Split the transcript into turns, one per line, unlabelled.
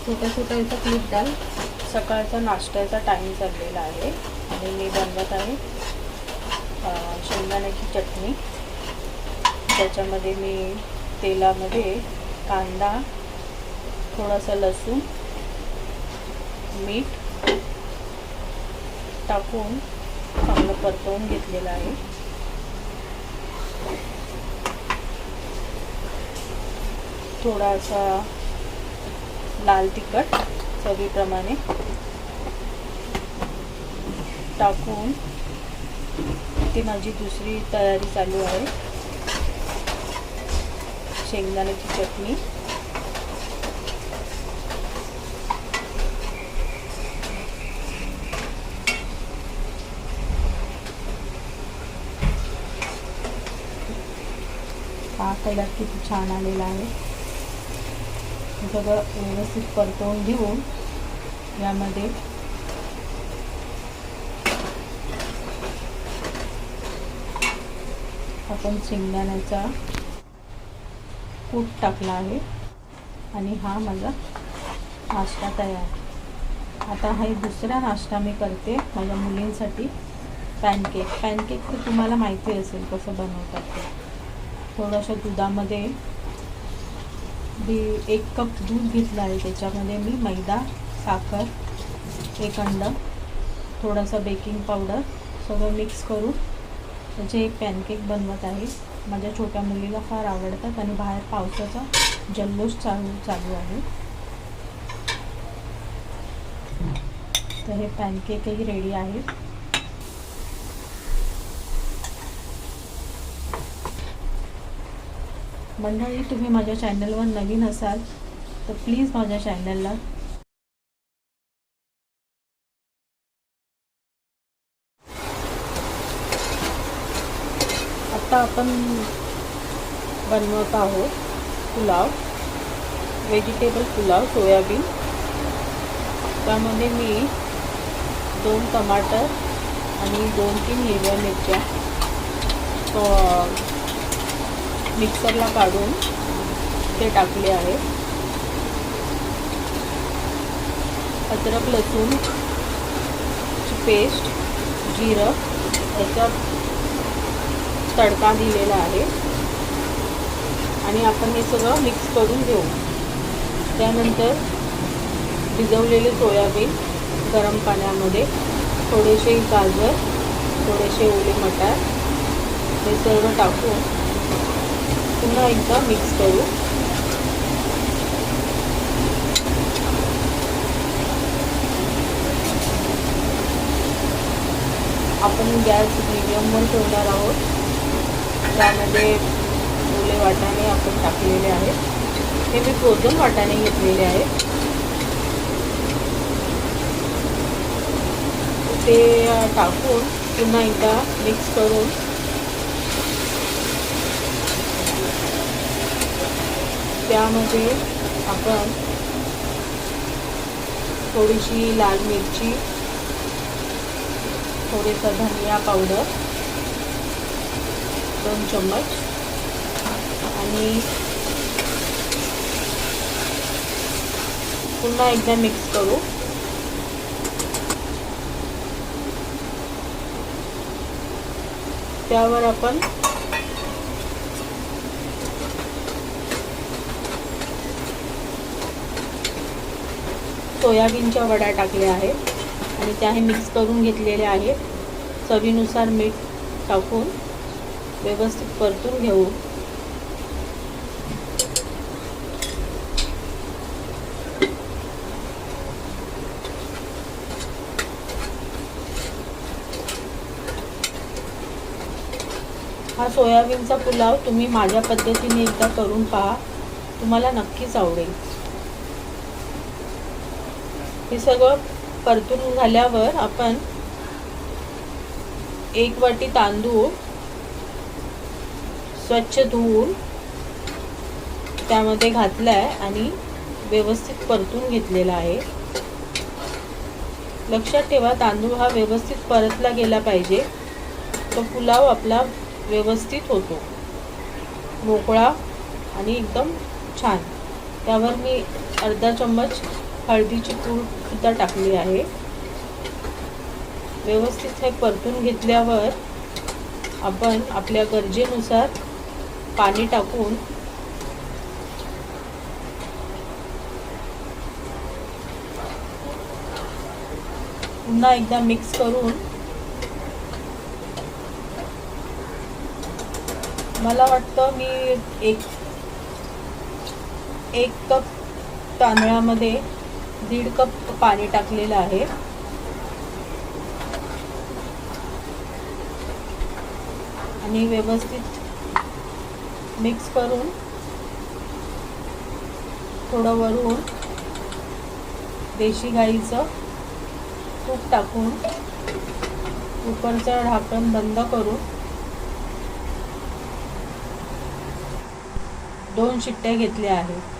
छोटा छोटा याचा क्लिप डाल. सकाळचा नाश्त्याचा टाईम चाललेला आहे आणि मी बनवत आहे शेंगदाण्याची चटणी. त्याच्यामध्ये मी तेलामध्ये कांदा, थोडासा लसूण, मीठ टाकून चांगलं परतवून घेतलेलं आहे. थोडासा लाल तिखट चवीप्रमाणे टाकून ती माझी दुसरी तयारी चालू आहे, शेंगदाण्याची चटणी. हा कलर किती छान आलेला आहे. सगळं व्यवस्थित परतवून घेऊन यामध्ये आपण शेंगदाण्याचा कूट टाकला आहे आणि हा माझा नाश्ता तयार. आता हा दुसरा नाश्ता मी करते माझ्या मुलींसाठी. पॅनकेक तर तुम्हाला माहिती असेल कसं बनवतात ते. थोड्याशा दुधामध्ये 1 कप दूध घेतलं आहे. त्याच्यामध्ये मी मैदा, साखर, 1 अंड, थोडासा बेकिंग पावडर सगळं मिक्स करून त्याचे एक पॅनकेक बनवत आहे. माझ्या छोट्या मुलीला फार आवडतात आणि बाहेर पावसाचा जल्लोष चालू आहे. तर हे पॅनकेकही रेडी आहे. मंडळी, तुम्ही माझ्या चॅनलवर नवीन असाल तर प्लीज माझ्या चॅनलला आता आपण बनवत आहोत पुलाव, व्हेजिटेबल पुलाव, सोयाबीन. त्यामध्ये मी 2 टमाटर आणि 2-3 हिरव्या मिरच्या मिक्सरला काढून ते टाकले आहे. अद्रक लसूणची पेस्ट, जिरं याचा तडका दिलेला आहे आणि आपण हे सगळं मिक्स करून घेऊ. त्यानंतर भिजवलेले सोयाबीन गरम पाण्यामध्ये, थोडेसे गाजर, थोडेसे ओले मटार हे सर्व टाकून पुन्हा एकदा मिक्स करू. आपण गॅस मीडियमवर ठेवणार आहोत. त्यामध्ये ओले वाटाणे आपण टाकलेले आहेत. हे मी फ्रोझन वाटाणे घेतलेले आहेत. ते टाकून पुन्हा एकदा मिक्स करून त्यामध्ये आपण थोडीशी लाल मिरची, थोडेसा धनिया पावडर 2 चम्मच आणि पुन्हा एकदा मिक्स करू. त्यावर आपण सोयाबीनच्या वड्या टाकल्या आहेत आणि त्या हे मिक्स करून घेतलेल्या आहेत. चवीनुसार मीठ टाकून व्यवस्थित परतून घेऊ. हा सोयाबीनचा पुलाव तुम्ही माझ्या पद्धतीने एकदा करून पहा, तुम्हाला नक्कीच आवडेल. हे सगळं परतून झाल्यावर आपण 1 वाटी तांदूळ स्वच्छ धुवून त्यामध्ये घातलाय आणि व्यवस्थित परतून घेतलेला आहे. लक्षात ठेवा, तांदूळ हा व्यवस्थित परतला गेला पाहिजे, तो पुलाव आपला व्यवस्थित होतो, मोकळा आणि एकदम छान. त्यावर मी अर्धा चम्मच हळदीची पूड सुद्धा टाकली आहे. व्यवस्थित हे परतून घेतल्यावर आपण आपल्या गरजेनुसार पाणी टाकून पुन्हा एकदा मिक्स करून, मला वाटतं मी एक कप तांदळामध्ये 1.5 कप पाणी टाकलेलं आहे. आणि व्यवस्थित मिक्स करून थोडं वरून देशी गाईचं तूप टाकून कुकरचं ढाकण बंद करून 2 शिट्ट्या घेतल्या आहेत.